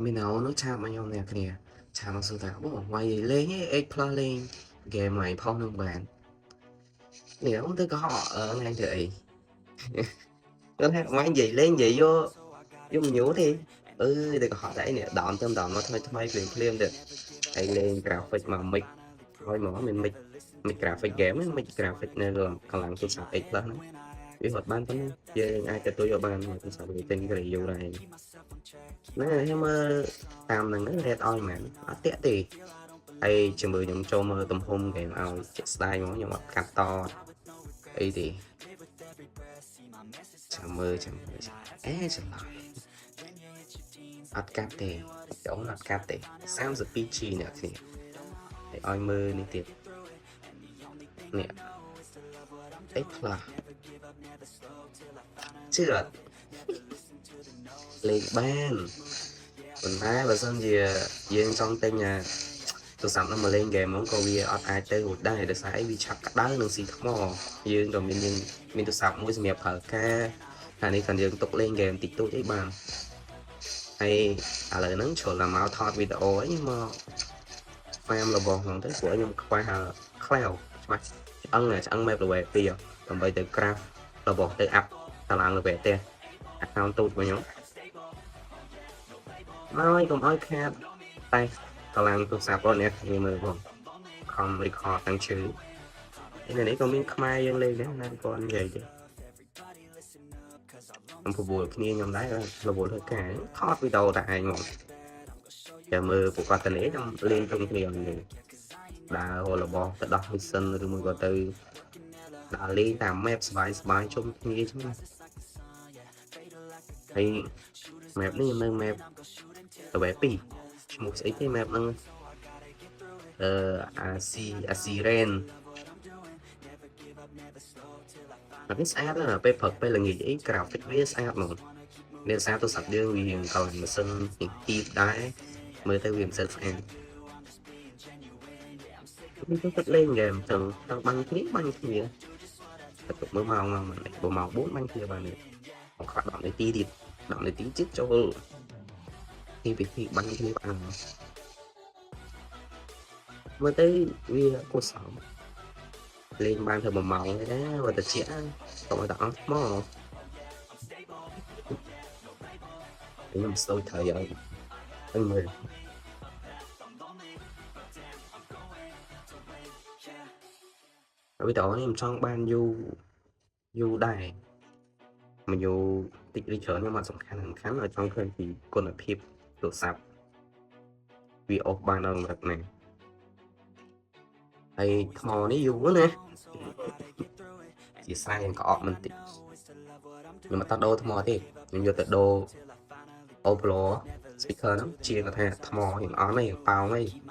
mình nào nó chạm mà nhau nè kìa chạm mà sự tạo bỏ quay lên ấy play lên game mày phong nông bạn nếu không tôi có họ ở ngay vậy nó thấy máy gì lên gì vô vô mình nhủ thì để có họ đấy nè đòn tâm đòn nó thôi thôi liền phim được hay lên graphic mà mic thôi mà mình mic graphic game ấy mic graphic này rồi còn làm tôi sạc ít lên vì hoạt ban tấm về ai cho tôi vô ban mà tôi sạc bị tên cái review này nó em làm là nó red oi mà nó tét thì hay chừng mười những châu mơ tầm hôm game ao chết style nó nhưng mà cắt to ấy thì chào mơ chẳng nói Atkate giống Atkate sounds a peachy nè thì để oi mơ đi tiếp nè ấy là chưa lên ban còn thái và xong gì dương trong tên nhà tôi sắm nó mà lên game món câu bia ở ai chơi một đây để sai vì chắc đá đường xì thắm mò dương rồi mình tôi sắm mỗi miệng phở ca này này cần dương tục lên game tịch tôi ấy bàn hay lời nắng chỗ là máu thọt video ấy nhưng mà em là bò hoàng tới của nhưng quay hà cloud ân này ân map là về tiền còn bây từ craft là bò từ app là làm là về tiền account tôi của nhóm nói còn nói khác tay là làm tôi sạp con nè như mà còn không record tăng chữ thế này đấy còn miếng khai dân lên đấy nên con vậy chứ ông phục vụ kia nhóm đấy là bộ thôi cả hot video tại một giờ mơ của con tên ấy trong liên trong kia này đã hồ là bò tự đọc sân rồi mới có từ đã lên làm map spy trong kia chứ thì map này nâng map ở bé pì một cái map nâng Asiren là cái ad đó là paper là nghĩ cái graphic với ad luôn nên sao tôi sắp đưa quyền còn mà sân những chi đá mới tới quyền sân fan tôi thích lên game từ băng kia tục mới màu mà lại bộ màu 4 băng kia bà này hoặc đoạn này tí chết cho thì việc thì băng kia bạn mới tới vì cô sợ lên ban thường một màu thế và thật trẻ còn đỏ mò làm sôi thời giờ anh mười bây giờ em trong ban du đài mà dù tịch đi chở nhưng mà song khá ở trong thời thì còn là phim đồ sạp vì ốp ban đầu vật này hay thò ní dù nữa nè chỉ sai có ọp mình tịch nhưng mà tao đô thò thì nhưng giờ tao đô Oplo speaker nó chia là thay thò hiện ó này bao này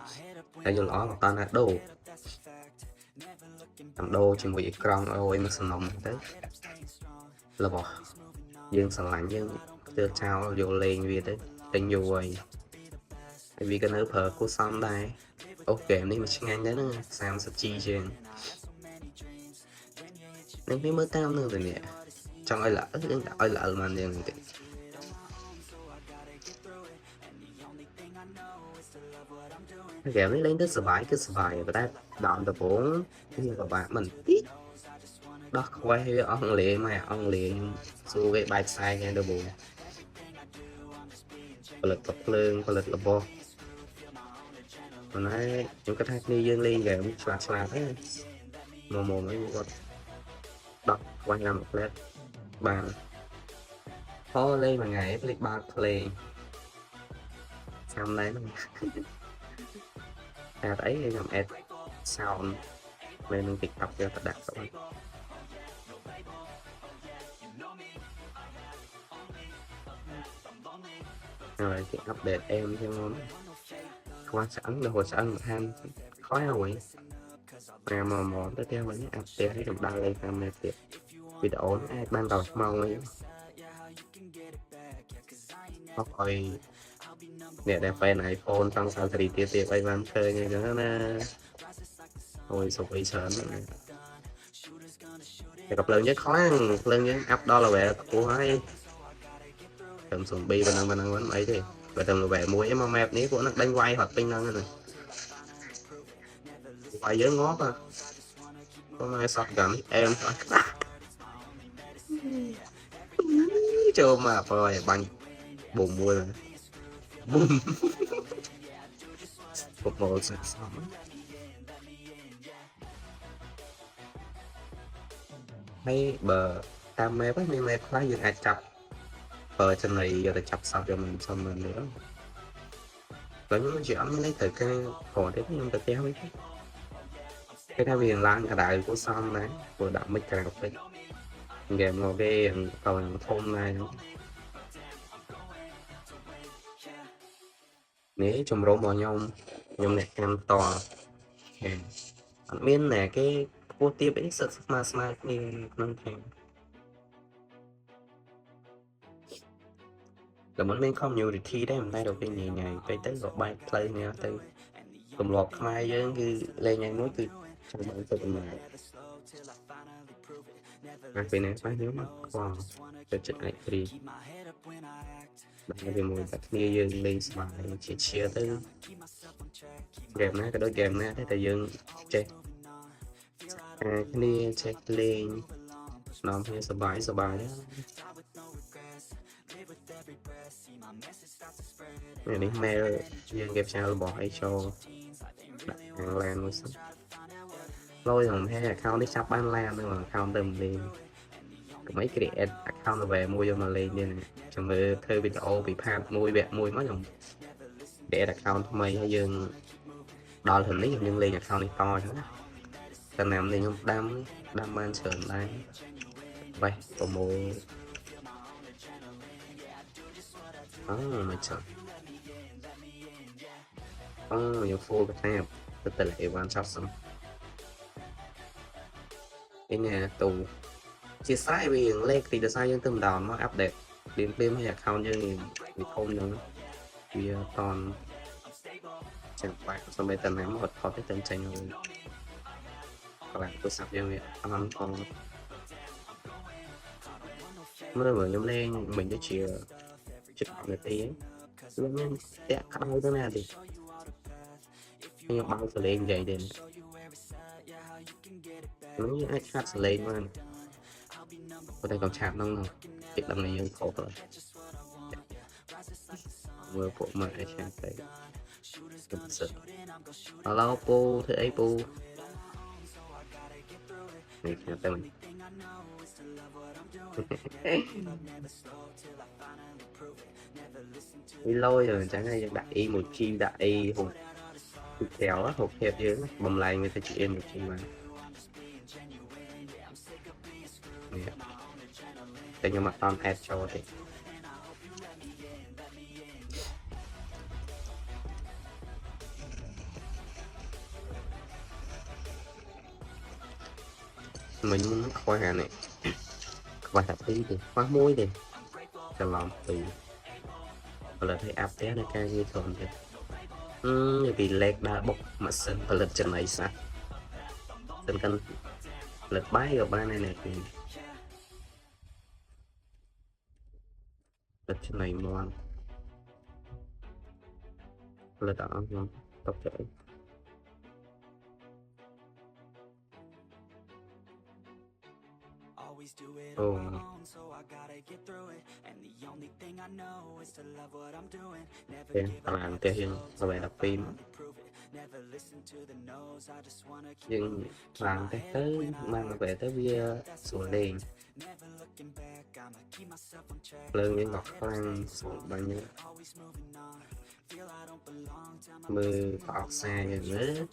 hay giờ nó là tao là đô làm đô chỉ một con ôi mà sầm nồng đấy là bỏ dương sẵn lạnh dương đưa trao vô lên vì đấy tình vô rồi vì cái nơi phở của xong đây ok này mà chẳng anh đấy nữa sao sắp chi trên nên mới mới tao nữa rồi nè trong ai lỡ mà liền thì cái này lên tới cái bài và ta đoạn tập 4 thì các bạn mình ít đó quay ông lệ mà ông lệ xu về bài sai nghe đồ buồn lực tập lương và lực là bo mà nói những cái thác đi dương ly về cũng xòa thế mồ mồ mấy con đọc quay ra một led bàn thôi lên mà ngày click ba play xong đấy à đấy nhầm ad sound lên tiktok cho tất đặt các bạn rồi thì update em cho món qua sẵn là hồi sẵn ham khó rồi mà món tiếp theo vẫn updateให้được đăng lên camera tiếp video ai ban đầu mau ấy có coi nè đẹp phải này iPhone tăng sao thì tiệt bay van chơi như thế nè ôi sụp bị sớm thì gặp lớn nhất khó lớn nhất up đó là về của hai cầm sùng bi bên năng vẫn mấy thì và tầm về mua em mà map ní của nó đánh quay hoặc pin năng này quay giới ngót à có mai sọt gần em chưa mà rồi bằng bùm mua rồi bùm một bộ sẵn xong hay bờ tam mê bắt mình mê khá dương ai chập trên này giờ ta chập sao cho mình xong mình nữa có những chuyện nó lấy từ cái cổ đấy nhưng ta kéo ấy cái thay vì lan cả đại của xong đấy của đậm mấy càng cái game ngồi cái còn thôn này nếu trong rổ mò nhông nhông này cam to anh biết nè cái cô tiếp ấy sợ smart đi nâng thành là muốn mình không nhiều thì thi đấy mình tay đầu tiên nhẹ nhàng cái tới gọi bài play nha tới cùng lọt mai với cái lên nhanh nói từ trong bản tự mà cái này phải nhớ mắt wow cho chuyện này đi đây vì mùi bạc như dương lên bài chỉ chia tới game này cái đôi game này thế thì dương check cái này check lên nó phải sờ bài đó này đi mẹ dương game sao bỏ hay cho đặt hàng lan mới xong lôi thằng hay account đi sắp bán lan nhưng mà account tầm đi mấy cái điện account về mua cho mà lên như này trong mơ thơ video bị phạt mùi bẹt mùi mất dòng để account mày hay dương đo hình lý nhưng lên account này to nữa cần làm thì không đam ban sờn đây vậy có mua đó mà sợ nhiều phô Việt Nam tôi tên là quan trọng xong cái nhà tù chia sẻ vì lên thì sao dân tâm đòn nó update đến phim hay account như bị thôn nữa vì toàn chẳng phải xong bây tầm này một có cái tên tranh rồi các bạn tôi sắp cho việc ăn còn mới vừa nhóm lên mình cho chia chụp người tí ấy luôn tẹt cắt đau thế nào thì nhưng bao giờ lên vậy đến nó như ai khác sẽ lên mà có thể còn chạm không nào việc làm nàyยังkhổ rồi vừa phụ mà ai xem thấy hello pu thứ ấy pu này nhà tên đi lôi rồi chẳng hay đại y một chi đại hụt kéo á hụt hẹp dưới bầm lại người ta chỉ em một chi màแต่ยังมาตอนแอดโชว์thì mình muốn khoa này khoa thật tí thì khoa muối đi cho lòng từ là thấy áp té nó cao như thường thì vì leg đã bốc mà sân và lật trận này sao sân cân lật bái ở ba này này thì lật trận này ngoan lật đó không tóc chảy oh. Okay, làm cái hiện và bài đọc phim nhưng làm cái tới mang về tới bia sủa liền lương những ngọc khoan sủa bao nhiêu mưa phọt xa rồi nữa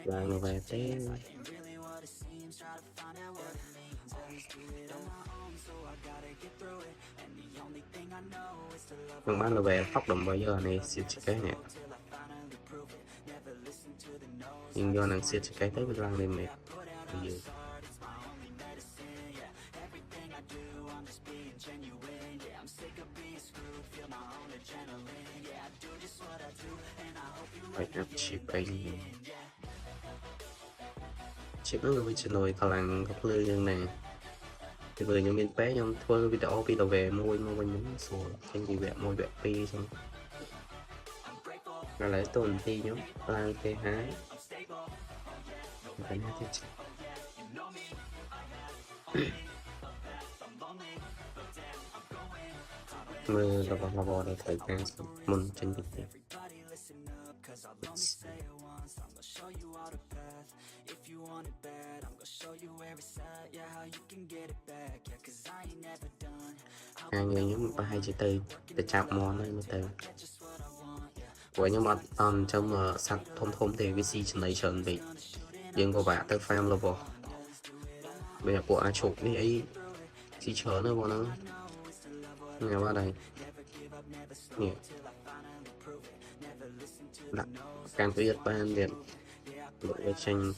làm về tới nhưng mà về khóc đồng bây giờ này siêu cái nè nhưng do nàng siêu cái tới với lăng lên mệt bây giờ phải áp chip anh chip nó bị chuyển đổi còn là gặp lư như này thì vừa những bên bé trong thôi video video về môi môi những số trên gì vẽ môi vẽ pi xong rồi lấy tuần ti nhóm lang tê há cái này thì mưa là bò để thời gian môn trên thực tế hai người nhóm ba hai chỉ từ để chạm món này một từ của nhóm bạn trong sạch thông thông thì VC trên này chuẩn bị nhưng có bạn tới farm level bây giờ của chụp đi ấy chỉ chờ nữa bọn nó nghe qua đây nè đặt càng tuyệt ban điện lội tranh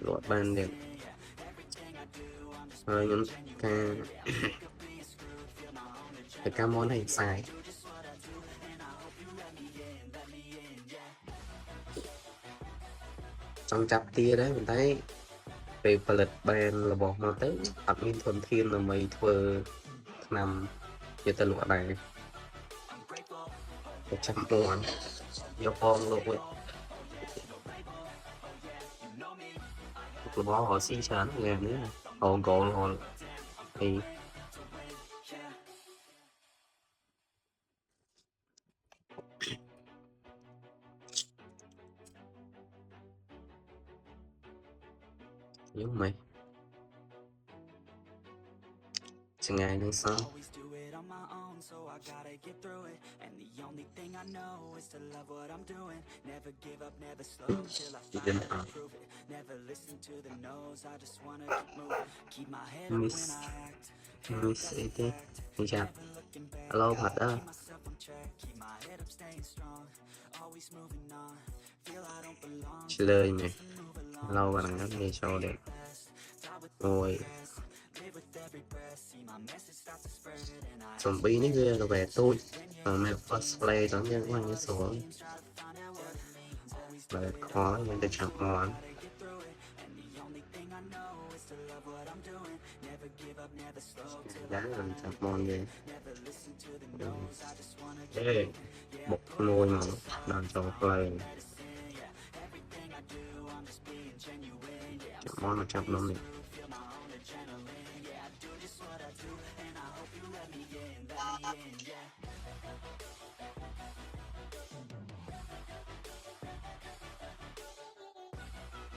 lội ban điện rồi những cái món này xài trong chắp tia đấy mình thấy vềផលិតបានរបស់មកទៅអត់មានធនធានដើម្បីធ្វើឆ្នាំជាទៅលក់ដែរទៅចាំពួនយកផងលោកវិញរបស់họ xíច្រើនថ្ងៃនេះហងកូនហងអីយើងមិនឆ្ងាយនឹងសោះmissអីទេចាំ hello ផាត់អើឆ្លើយមែន hello កណ្ដឹងនេះចូលដែរអូយzombieនេះវាទៅទូចមក first play ដល់យើងហ្នឹងស្រួលបើខលយើងទៅចាប់មកđáng làm chặt mòn gì ê bột nuôi mà làm cho play chặt món mà chặt nó này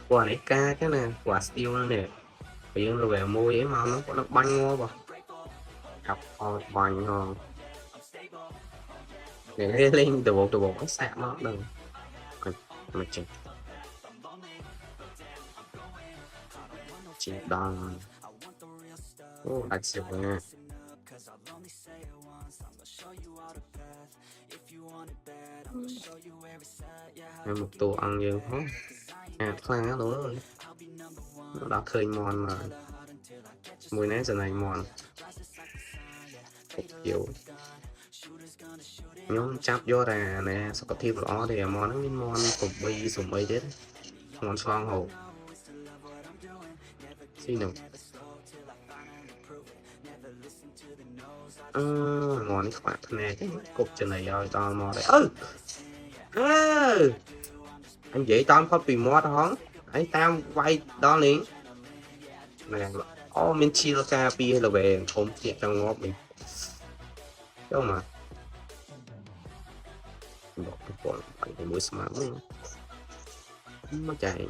quả này ca cái nè quả steel nè bây giờ về mua ấy mà nó có nó banh ngon vào cặp banh ngon để lên từ bộ nó sạc nó đừng mà chỉ đang đặt xịu nha em một tô ăn nhiều không khoan á đúng rồi nó đã khơi mòn mà mùi nét giờ này mòn kiểu nhóm chắp vô là nè sao có thêm rõ thì mòn nó mòn sụp bay đấy mòn xoang hộp xin được mòn cái khoản nè cái cục trên này rồi toàn mòn đấy anh dễ tao có bị mót hóng ấy tao quay đó liền nè mình chia ca pi hay là về không thiệt trong ngóp mình đâu mà một cái con phải cái mũi smart nó chạy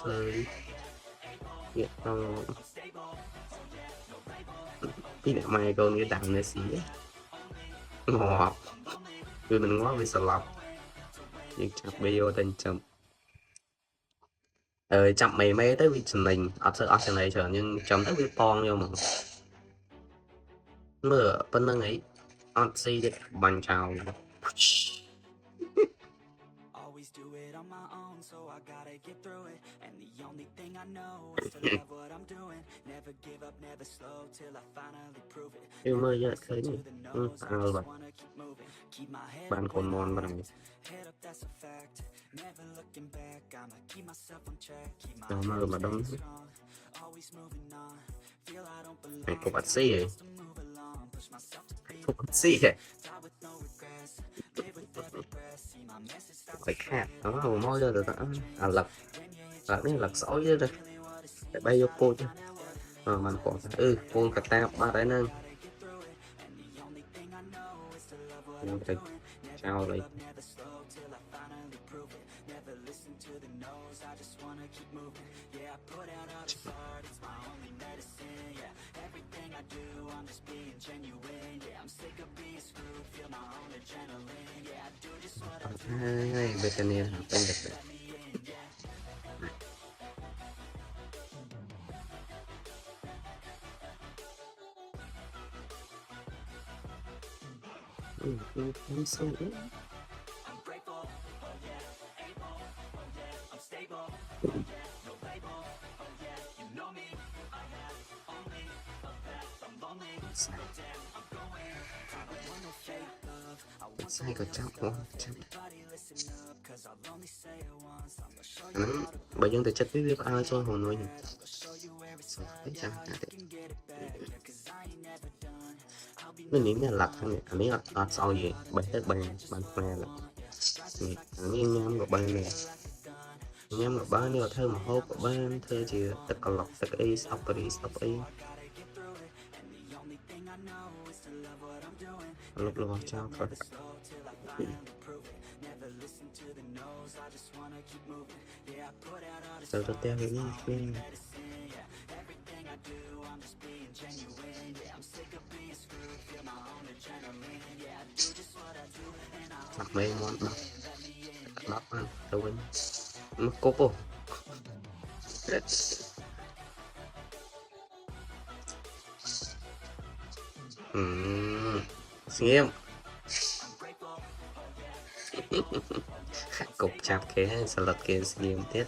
chơi việc tao cái đẹp mày con cái đằng này xí ngọtคือมันว่าไปสลับยังจับไปโยtên chậm chậm mày mê tới vị trình mình ở này chờ nhưng chậm tới vị con vô mà mưa bên năng ấy on si để bằng chào nhưng mà giờ thấy nhỉ tao là bạn còn mòn vào này tao mà đông phải có bác sĩ ấy có bác sĩ ấy phải khác đó là môi rồi đó lật này lật sỏi chứ rồi để bay vô cô chứ mình còn cô cả ta ba đấy nâng chào lại về cái này bên được không sâu sai có chắc không chắc bây giờ thì chất với việc ai cho hồn nuôi nhỉ nó những cái lật này anh ấy lật sau gì bảy tới bàn khoe là anh nhắm một bàn này nhắm một bàn nữa thơ mà hốt của ban thơ chỉ tất cả lọc tất y stop y lúc lo cho thôi từ từ theo cái phim mặc mấy món bắp ăn đâu quên mất cốp không nghiêm cục chạp kế salad kế nghiêm tiết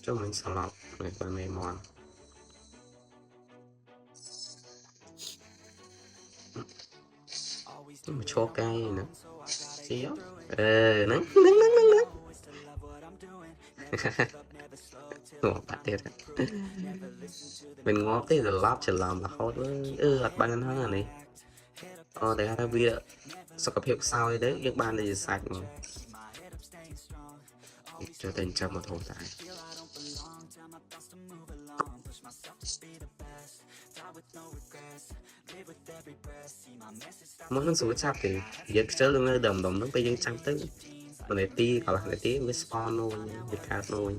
cho mình salad này với mấy món mà cho cay nữa xíu nắng ngọt bát tiệt mình ngót tới rồi lót trở làm là khó ớt ban hơn là này để ra video sao có hiệu sao đấy những ban này sạch mà cho thành trong một thùng tại mỗi lần số chạp thì giờ chơi luôn đầm đầm nó bây giờ chăm tới mà này ti hoặc là này tí với spawn thôi với card thôi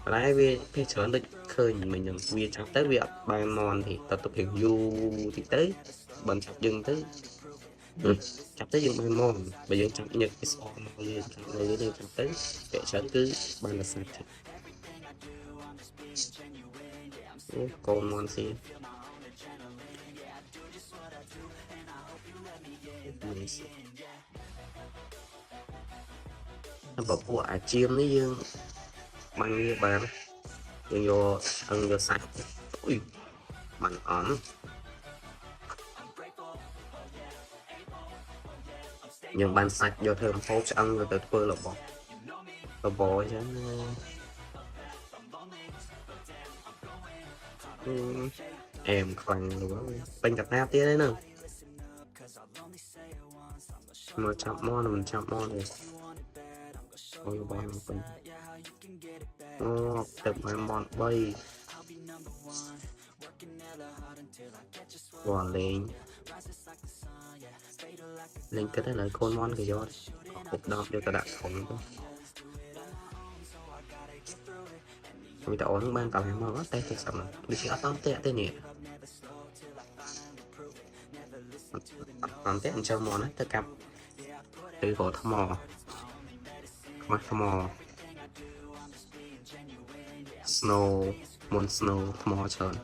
lại vì cái trở được khơi mình nhận vì chăm tới việc bài mòn thì tập tục hiện du thì tới bằng chặt dừng tới chặt tới dừng bài mòn bây giờ chăm nhật cái spawn thôi người đi chăm tới để trở cứ ban là sạch con mòn xí nó bảo bộ chiêm đấy dương bằng như bạn dương vô ăn vô sạch ui bằng ổn nhưng bạn sạch vô thơm phố cho ăn rồi từ phơi là bò chứ em khoan luôn bên cặp nát tía đấy nè mà chạm mon mình chạm mon này ôi bao mình tập bài mon bay quả lên lên cái đấy là con mon cái do cục đọc cho ta đặt thống mình ta ổn ban cảm thấy mà tay thì sao mà đi chỉ tóm tệ tên nhỉ tóm tệ anh chơi món ấy tất cả từ cổ thăm mò mắt thăm mò snow một snow thmò trơn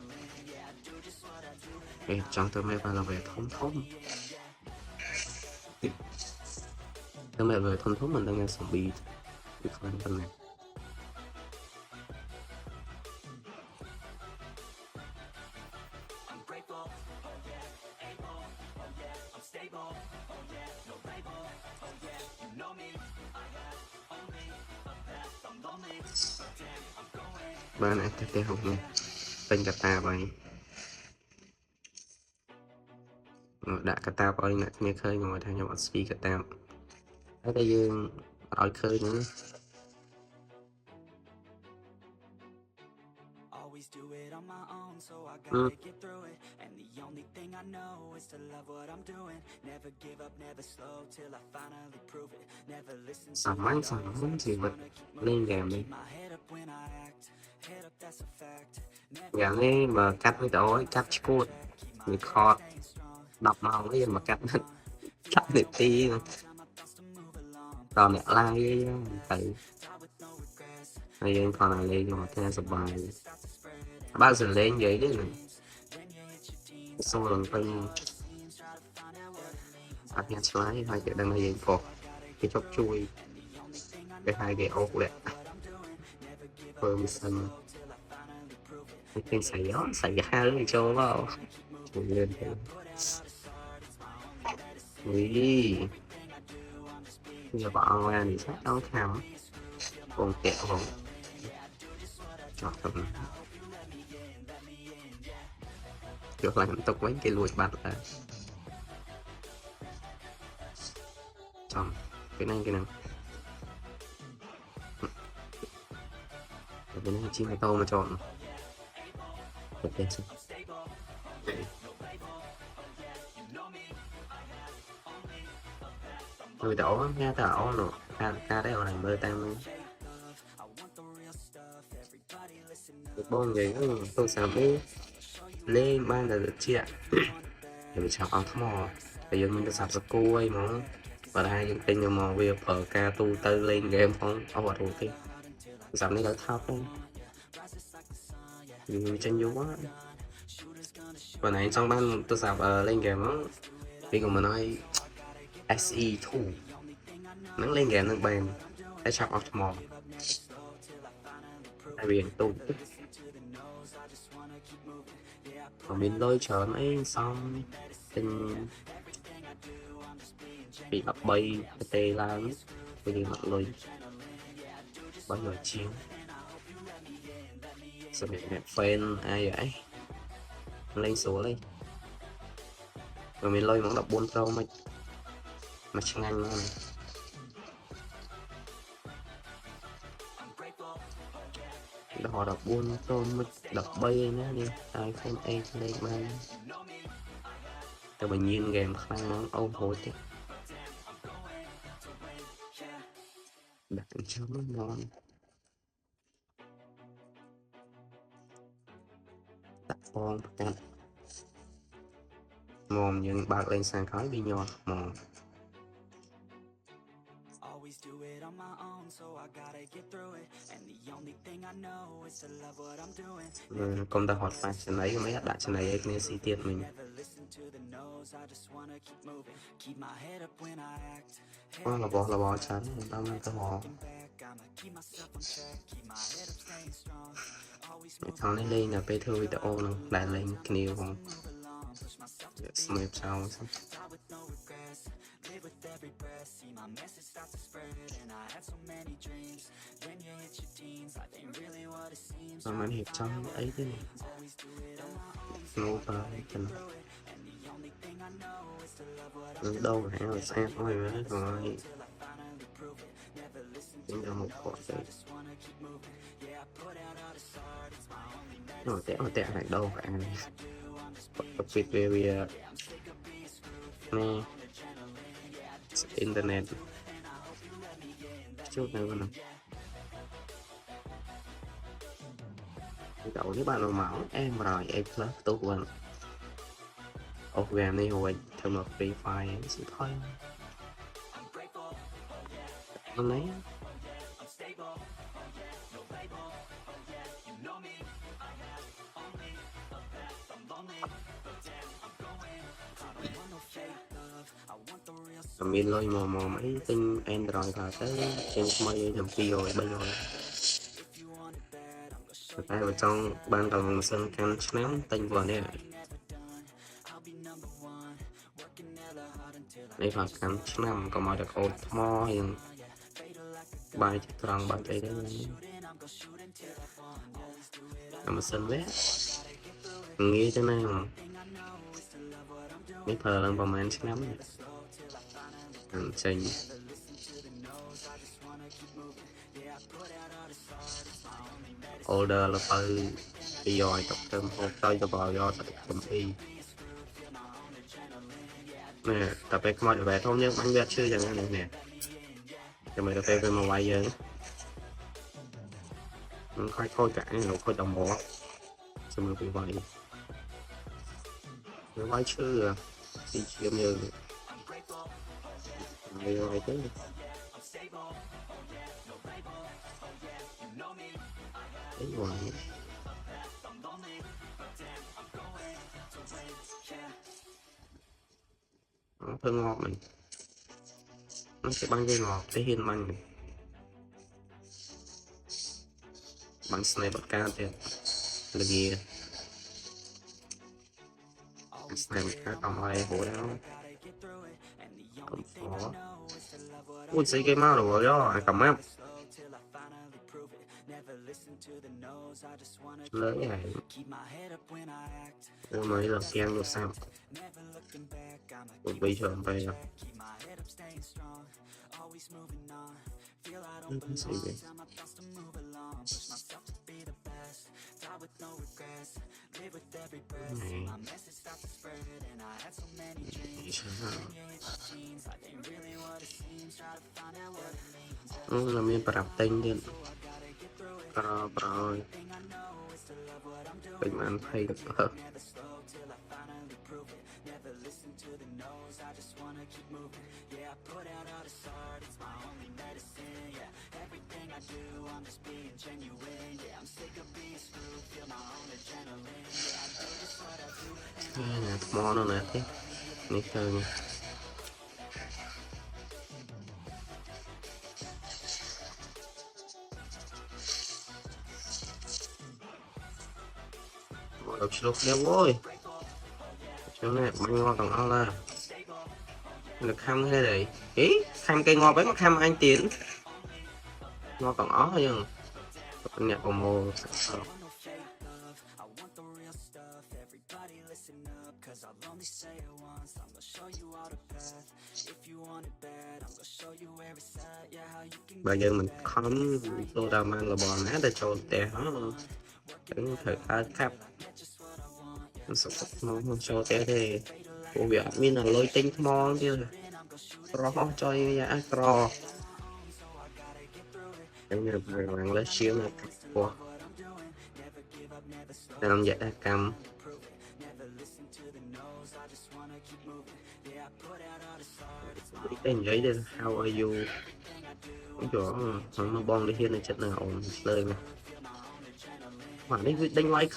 em trong tôi mẹ là về thông thông tôi mẹ về thông thông mình đang nghe sóng bị không bên này bạn này tiếp theo nha tên cả ta vậy đã cả ta vậy nè nghe khơi ngồi theo nhau speed cả ta ở đây dương hỏi khơi nữa sắm gì vật lên game đi game này mà cắt với tối cắt code người kho đọc màu cái mà cắt cắt được tí còn lại like tại bây giờ còn là lên mà theo sập bài bao giờ lên vậy đấy xong rồi phân nhạc slide hai cái đang là cột cái chốc chui cái hai cái ốc lẹ permission cái xảy ra rồi cho vào lên ui giờ bọn ra thì sát áo khám còn kẹo không chọn thật được là tục với cái lùi bạch là chọn cái này cái này chi mai tô mà chọn được tiền sao người đổ nghe tao nữa ca đấy ở này bơi tăng được bông gì tôi sao biết lên ban là được chia để chào ông thắm mò bây giờ mình đã sắp cô ấy mà và hai những tên mò bây giờ ở ca tu tư lên game không ở vào thì giảm đi đỡ thao không vì tranh vô quá và này trong ban tôi sắp lên game đó vì của mình nói SE thủ nó lên game nâng bàn để chào ông thắm mò tại vì tu còn mình lôi chờ ấy xong tình bị bắt bay cái tê lan bây giờ mặt lôi bao giờ chiếu sao bị mẹ fan ai vậy lên số lên rồi mình lôi món đọc 4 pro mà chẳng anh này họ đọc 4 pro mới đọc bay nữa đi iPhone 8 lên ban tôi bình nhiên game khăn món ôm hối thế đặt cho nó ngon đặt con cắt mồm nhưng bạc lên sang khói bị nhỏ mồm công ta hoạt phải trên đấy mấy bạn trên này nên si tiết mình có là bò chán tao mang cái bò thằng này lên là bê thư tự ô lại lên nhiều không smep sao mà mình hiệp trong ấy thế này ngô tờ chân đâu hãy rồi xem thôi rồi chính là một quả đấy rồi tẹo lại đâu phải ăn đặc biệt về nè internet chút nữa nào cậu với bạn mẫu em rồi em lớp tốt hơn ốc game này hồi thường một free fire sẽ thôi hôm nay miên lôi mò mấy tin Android là tới trên mấy thằng phi rồi bây giờ tay vào trong ban đầu sân cam ném tinh vào nè đây là cam năm còn mà được ột mò hiện bài tròn bài đây đấy mà sân vét nghĩ thế này mà mấy thờ lần vào màn nắm trình order là từ đi rồi tập trung một tay cho vào do tập trung y nè tập về mọi về không nhưng anh biết chưa chẳng này nè cho mày cà phê về mà quay giờ khoai khôi cả nó khôi đồng bộ cho mình bị vậy nó quay chưa đi chiếm như vậy thế đấy rồi nó thơm ngọt mình nó sẽ băng dây ngọt tới hiên băng này băng sniper bật ca tiền là gì sniper ca tổng lại hổ đó tổng phó ui xây cái mau rồi đó cầm áp lớn này mới là keng rồi sao bây giờ bây giờ là miền Bắc Tây đi rồi bình an thay được hơn nè mò nó nè thế nít thơ nha đọc chụp đeo ôi chỗ này bánh ngon còn ăn là được khăm thế đấy ý khăm cây ngon bánh khăm anh tiến ngon còn ó nhưng nhạc của mồ bây giờ mình khóm tô đào mang là bò nát để cho tè nó những thời khá khắp nó cho tè thì của việc mình là lôi tinh mong chứ rõ cho giá cro giống như là lấy xíu là của làm vậy là cầm tên giấy đây how are you chỗ nó bong đi hiên này chất nào ổn lời mà mà đi đánh like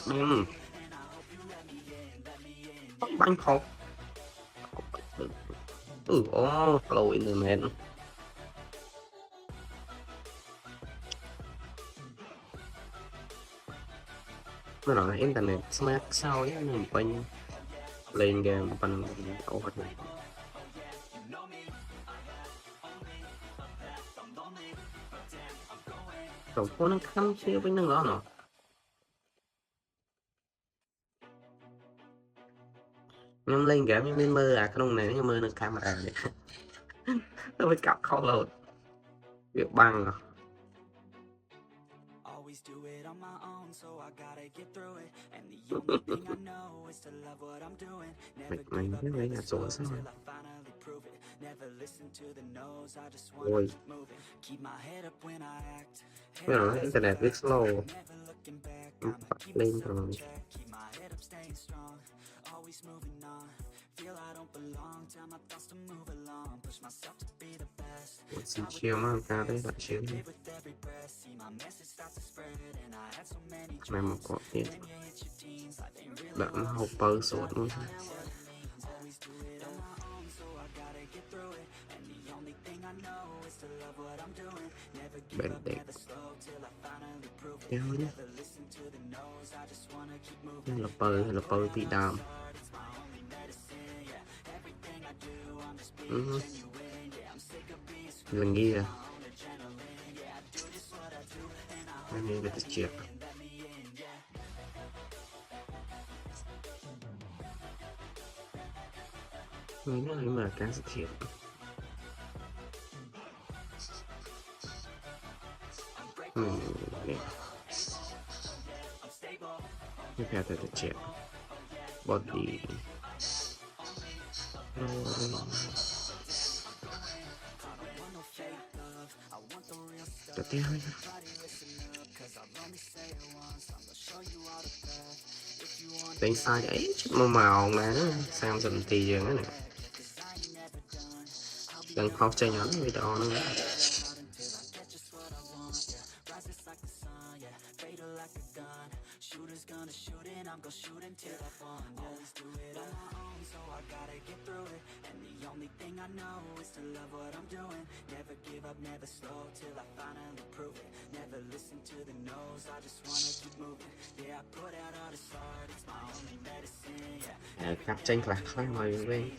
bánh khóc lỗi người mẹ nó nói internet smart sao ấy mình quanh lên game bằng ổ hoạt này tổng phố nó khăm siêu với năng đó nó nhưng lên game nhưng mơ à cái đông này nhưng mơ nó camera đấy nó phải cặp không lột việc bằng à mình biết mấy nhà số sao ôi bây giờ internet rất slow lên rồi xin chiều mà ca đấy bạn chiều này một quả tiền bạn học bơ sốt luôn Bandit kéo nhé là bơ bị đàm lần ghi à anh này là chết nhưng mà cá sự thiệtไม่แพ้แต่เจ็บบอดี้จะเตี้ยไหมเป็นsai ấy chút màu mà nó sang dần tì giờ này gần học chơi nhỏ video nữa cặp tranh lạc khai mời bên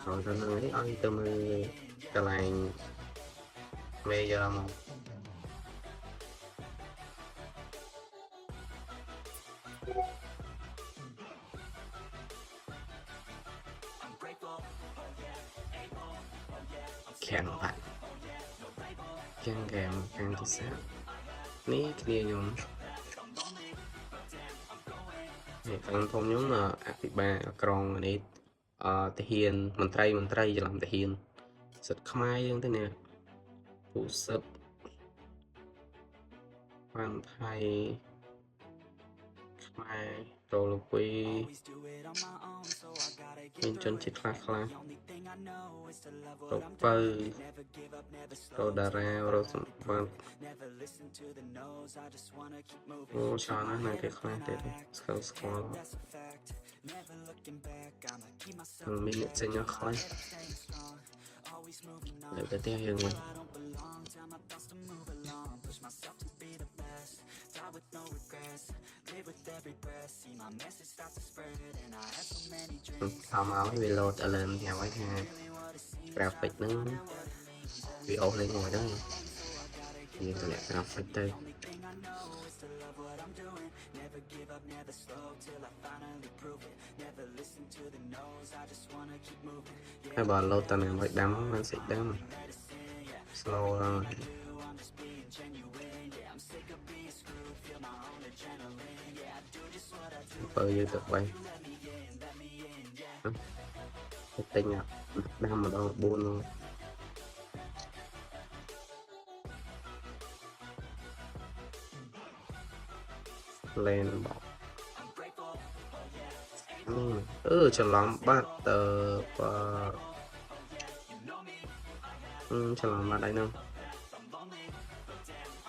rồi tao nói ơi tao mới cái này bây giờ mà kèn bạn kèn kèm kèn cái sao ní kia nhung thì thằng thông nhóm là ba con này thể hiện mình tray làm thể hiện rất khai như thế này phụ sấp hoàn thay khai rồi là quy bên chân chiếc khá khá rồi bơ rồi đà ra rồi sẵn vâng ô cho nó này cái khá thế sẵn sẵn mình sẽ nhớ khói để cái tiêu hiện mình tham áo vì load ở lên theo cái graphic nó bị ổn lên ngồi đó thì tôi lại graphic đây cái bà lô tần này mới đấm nó sẽ đấm slow rồi bơ như tự quay cái tinh à đâm ở đâu buôn luôn lên bỏ chờ lắm bắt và chờ lắm bắt đấy đâu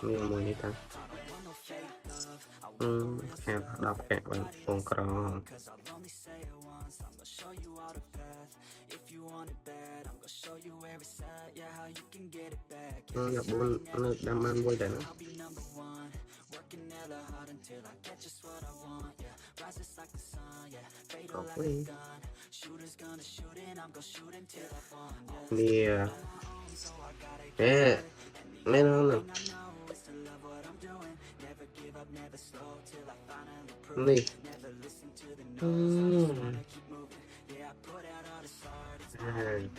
miếng mùi đi ta hẹp đọc kẹt bằng phone cron nhập buôn nước đam ăn vui đấy có quý nè nè nó nè nè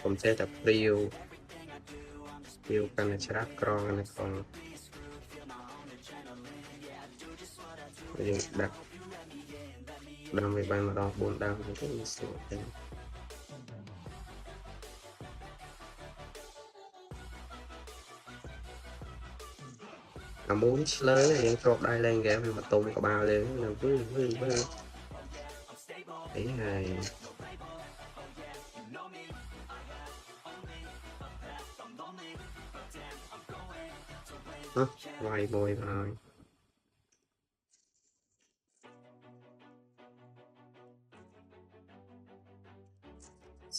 ผมsẽ tập riêuกันนะชักกรองกันนะกรองยังดักดำไปบ้านมาดองบนดาวมันก็มีส่วนเป็นmuốn lớn này chột đây lên kìa mà tung cả bao lên là với ý này vay bồi rồi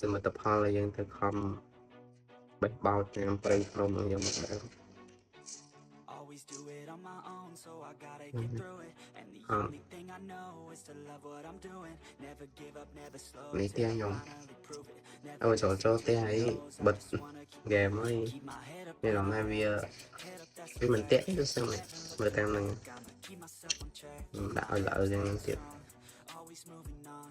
សមិទ្ធផលដែលយើងទៅខំបេះបោតតាមព្រៃភ្នំនឹងយើងមកដែរ Always do it on my own, so I gotta get through it. And the only thing I know is to love what I'm doing. Never give up, never slow Mấy till tia I nhung. finally prove it. Never Ôi trời cho give tia up, ấy close, I bật just wanna keep game ấy keep my head up nên là mai vì head up, that's vì the mình way. tét cho xem này vừa tem này I'ma keep myself on track. đã lỡ rằng tiệt Always moving on.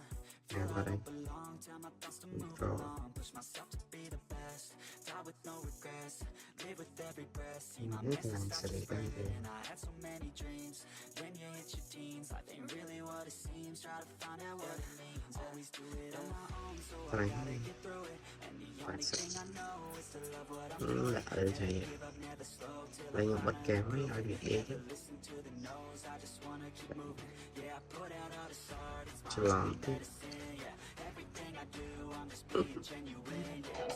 nè Feel vào I đây don't belong, tell my thoughts to move rồi along. Push myself to be the best. Die with no regrets. Live with every breath. See my biết best làm is sẽ start để to cái breathe gì in. I had so many dreams. Then you hit your teens. Life ain't really what it seems. Try to find out what it means. Always do it on my own, so I này gotta get through it. And the phải only sợ thing I know is to love what I'm doing. lỡ thì Give up, never slow till I đây nhưng bật kèm mấy ai bị đi chứ listen to the no's. I just wanna keep moving. Yeah, I put out all this art. It's chưa làm tiếp medicine. Yeah, everything I do, I'm just being genuine. Yeah, I'm